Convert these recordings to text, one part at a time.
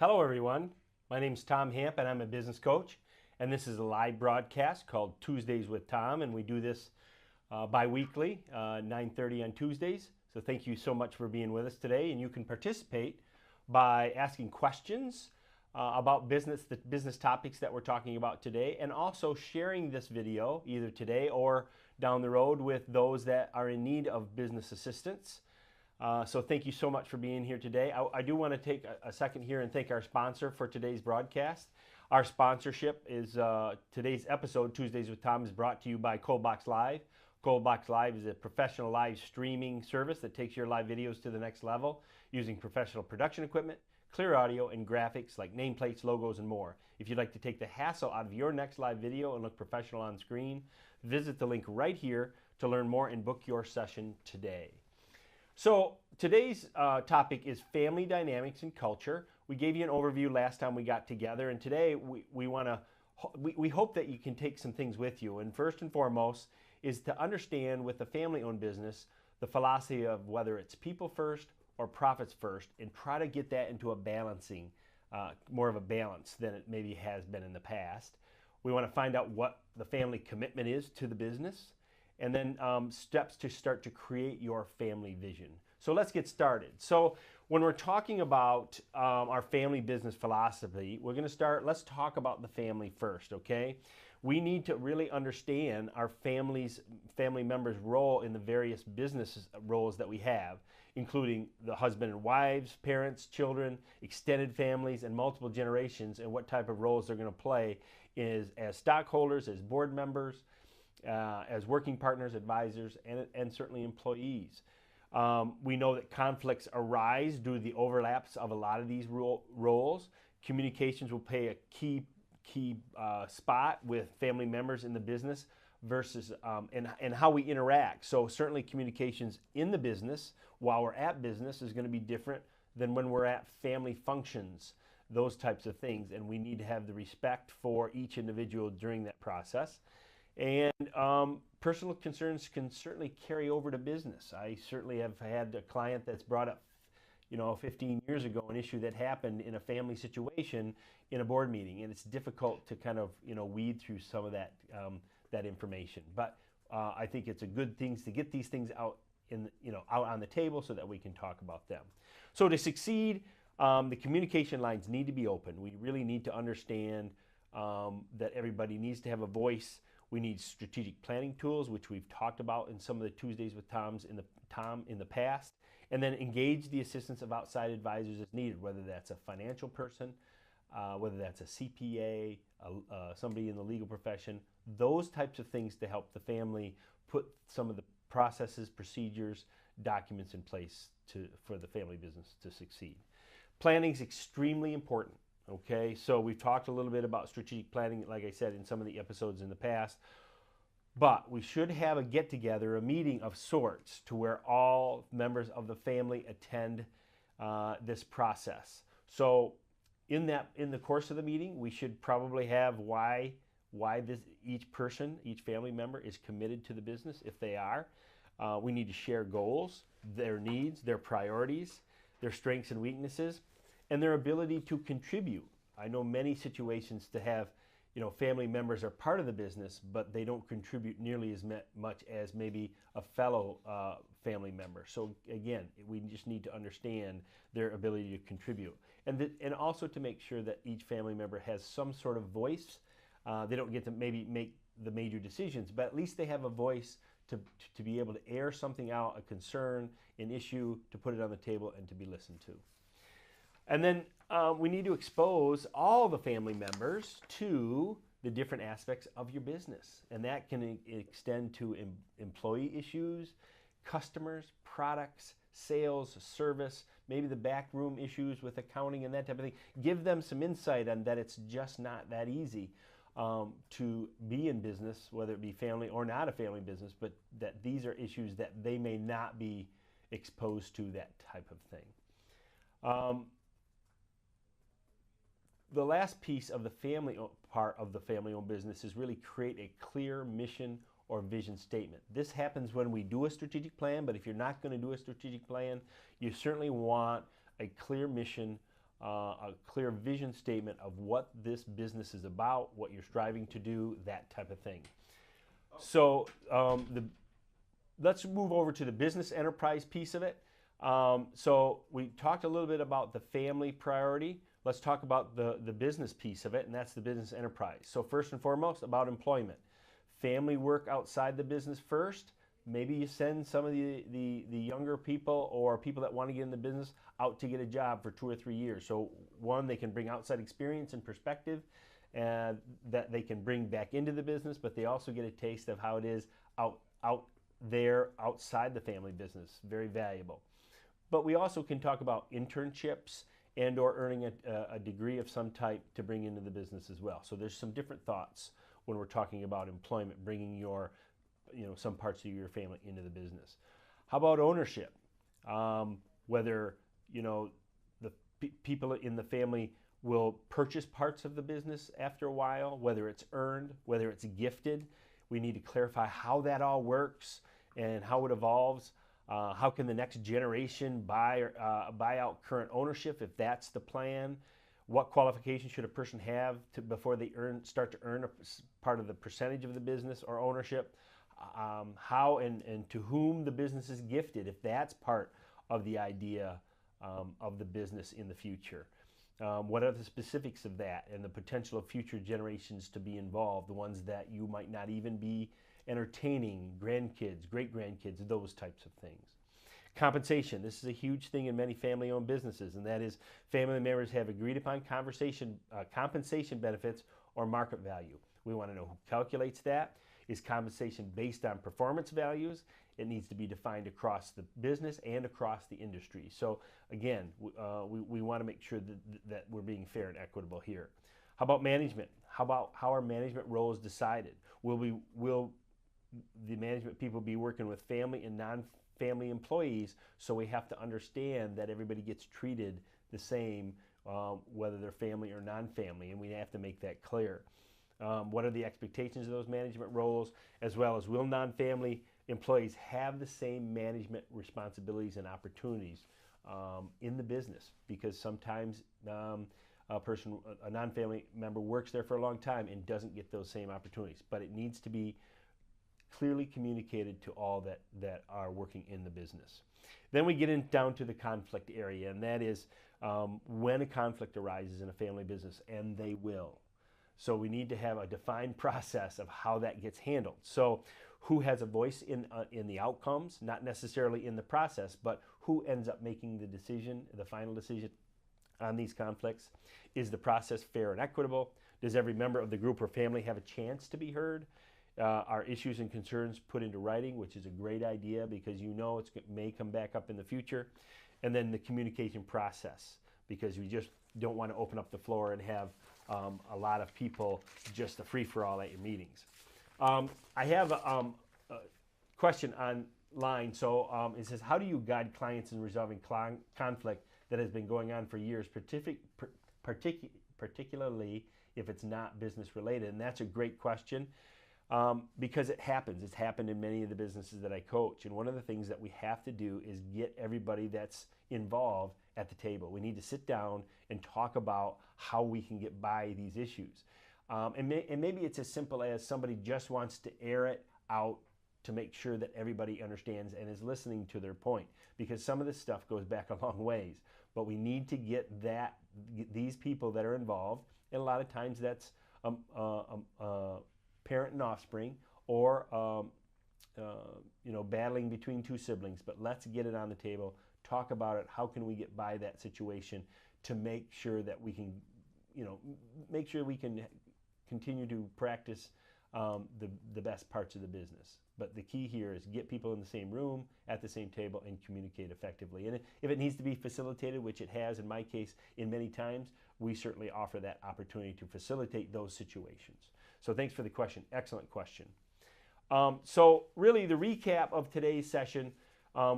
Hello everyone, my name is Tom Hamp and I'm a business coach, and this is a live broadcast called Tuesdays with Tom, and we do this bi-weekly, 9:30 on Tuesdays. So thank you so much for being with us today, and you can participate by asking questions about the business topics that we're talking about today, and also sharing this video either today or down the road with those that are in need of business assistance. So thank you so much for being here today. I do want to take a second here and thank our sponsor for today's broadcast. Our sponsorship is today's episode, Tuesdays with Tom, is brought to you by Coldbox Live. Coldbox Live is a professional live streaming service that takes your live videos to the next level using professional production equipment, clear audio, and graphics like nameplates, logos, and more. If you'd like to take the hassle out of your next live video and look professional on screen, visit the link right here to learn more and book your session today. So today's topic is family dynamics and culture. We gave you an overview last time we got together, and today we hope that you can take some things with you. And first and foremost is to understand with the family-owned business the philosophy of whether it's people first or profits first, and try to get that into a balancing, more of a balance than it maybe has been in the past. We want to find out what the family commitment is to the business, and then steps to start to create your family vision. So let's get started. So when we're talking about our family business philosophy, let's talk about the family first, okay? We need to really understand our family members' role in the various business roles that we have, including the husband and wives, parents, children, extended families, and multiple generations, and what type of roles they're gonna play as stockholders, as board members, as working partners, advisors, and certainly employees. We know that conflicts arise due to the overlaps of a lot of these roles. Communications will play a key spot with family members in the business versus and how we interact. So certainly communications in the business while we're at business is going to be different than when we're at family functions, those types of things. And we need to have the respect for each individual during that process. And personal concerns can certainly carry over to business. I certainly have had a client that's brought up, 15 years ago, an issue that happened in a family situation in a board meeting, and it's difficult to kind of, weed through some of that information. But I think it's a good thing to get these things out out on the table so that we can talk about them. So to succeed, the communication lines need to be open. We really need to understand that everybody needs to have a voice. We need strategic planning tools, which we've talked about in some of the Tuesdays with Tom in the past, and then engage the assistance of outside advisors as needed, whether that's a financial person, whether that's a CPA, somebody in the legal profession, those types of things to help the family put some of the processes, procedures, documents in place for the family business to succeed. Planning is extremely important. Okay, so we've talked a little bit about strategic planning, like I said, in some of the episodes in the past, but we should have a get-together, a meeting of sorts, to where all members of the family attend this process. So in the course of the meeting, we should probably have why each family member is committed to the business, if they are. We need to share goals, their needs, their priorities, their strengths and weaknesses, and their ability to contribute. I know many situations to have, family members are part of the business, but they don't contribute nearly as much as maybe a fellow family member. So again, we just need to understand their ability to contribute. And also to make sure that each family member has some sort of voice. They don't get to maybe make the major decisions, but at least they have a voice to be able to air something out, a concern, an issue, to put it on the table and to be listened to. And then we need to expose all the family members to the different aspects of your business. And that can extend to employee issues, customers, products, sales, service, maybe the backroom issues with accounting and that type of thing. Give them some insight on that it's just not that easy to be in business, whether it be family or not a family business, but that these are issues that they may not be exposed to, that type of thing. The last piece of the family part of the family-owned business is really create a clear mission or vision statement. This happens when we do a strategic plan, but if you're not going to do a strategic plan, you certainly want a clear mission a clear vision statement of what this business is about, what you're striving to do, that type of thing. So let's move over to the business enterprise piece of it. So we talked a little bit about the family priority. Let's talk about the business piece of it, and that's the business enterprise. So first and foremost, about employment. Family work outside the business first. Maybe you send some of the younger people or people that want to get in the business out to get a job for 2 or 3 years. So one, they can bring outside experience and perspective and that they can bring back into the business, but they also get a taste of how it is out there outside the family business. Very valuable. But we also can talk about internships and or earning a degree of some type to bring into the business as well. So there's some different thoughts when we're talking about employment, bringing your, some parts of your family into the business. How about ownership? Whether, the people in the family will purchase parts of the business after a while, whether it's earned, whether it's gifted. We need to clarify how that all works and how it evolves. How can the next generation buy out current ownership if that's the plan? What qualifications should a person have before they start to earn a part of the percentage of the business or ownership? How and to whom the business is gifted, if that's part of the idea of the business in the future. What are the specifics of that and the potential of future generations to be involved, the ones that you might not even be entertaining, grandkids, great-grandkids, those types of things. Compensation. This is a huge thing in many family-owned businesses, and that is family members have agreed upon compensation benefits or market value. We want to know who calculates that. Is compensation based on performance values? It needs to be defined across the business and across the industry. So again, we want to make sure that we're being fair and equitable here. How about management? How are management roles decided? Will the management people be working with family and non-family employees? So we have to understand that everybody gets treated the same, whether they're family or non-family, and we have to make that clear. What are the expectations of those management roles, as well as will non-family employees have the same management responsibilities and opportunities in the business? Because sometimes a non-family member works there for a long time and doesn't get those same opportunities. But it needs to be clearly communicated to all that are working in the business. Then we get down to the conflict area, and that is when a conflict arises in a family business, and they will. So we need to have a defined process of how that gets handled. So who has a voice in the outcomes, not necessarily in the process, but who ends up making the decision, the final decision on these conflicts? Is the process fair and equitable? Does every member of the group or family have a chance to be heard? Are issues and concerns put into writing, which is a great idea because it may come back up in the future. And then the communication process, because we just don't want to open up the floor and have a lot of people just a free-for-all at your meetings. I have a question online. So it says, how do you guide clients in resolving conflict that has been going on for years, particularly if it's not business related? And that's a great question because it happens. It's happened in many of the businesses that I coach. And one of the things that we have to do is get everybody that's involved at the table. We need to sit down and talk about how we can get by these issues. And maybe it's as simple as somebody just wants to air it out to make sure that everybody understands and is listening to their point, because some of this stuff goes back a long ways. But we need to get these people that are involved, and a lot of times that's parent and offspring, or battling between two siblings. But let's get it on the table, talk about it. How can we get by that situation to make sure that we can, continue to practice the best parts of the business. But the key here is get people in the same room, at the same table, and communicate effectively. And if it needs to be facilitated, which it has in my case in many times, we certainly offer that opportunity to facilitate those situations. So thanks for the question. Excellent question. So really the recap of today's session,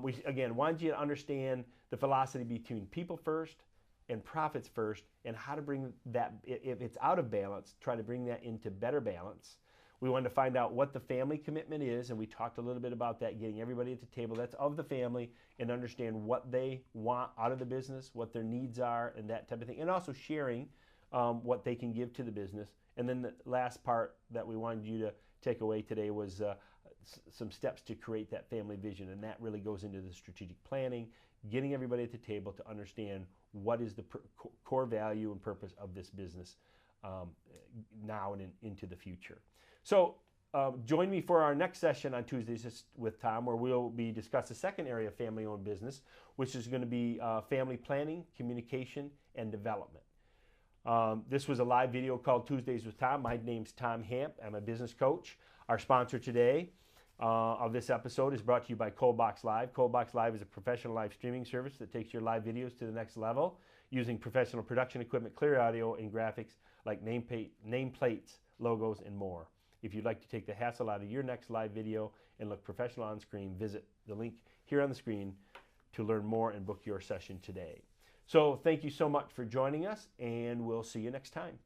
we again want you to understand the philosophy between people first and profits first, and how to bring that, if it's out of balance, try to bring that into better balance. We wanted to find out what the family commitment is, and we talked a little bit about that, getting everybody at the table that's of the family and understand what they want out of the business, what their needs are, and that type of thing, and also sharing what they can give to the business. And then the last part that we wanted you to take away today was some steps to create that family vision, and that really goes into the strategic planning, getting everybody at the table to understand what is the core value and purpose of this business now and into the future. So join me for our next session on Tuesdays with Tom, where we'll be discuss the second area of family-owned business, which is going to be family planning, communication, and development. This was a live video called Tuesdays with Tom. My name's Tom Hamp. I'm a business coach. Our sponsor today of this episode is brought to you by Coldbox Live. Coldbox Live is a professional live streaming service that takes your live videos to the next level using professional production equipment, clear audio, and graphics like nameplates, logos, and more. If you'd like to take the hassle out of your next live video and look professional on screen, visit the link here on the screen to learn more and book your session today. So thank you so much for joining us, and we'll see you next time.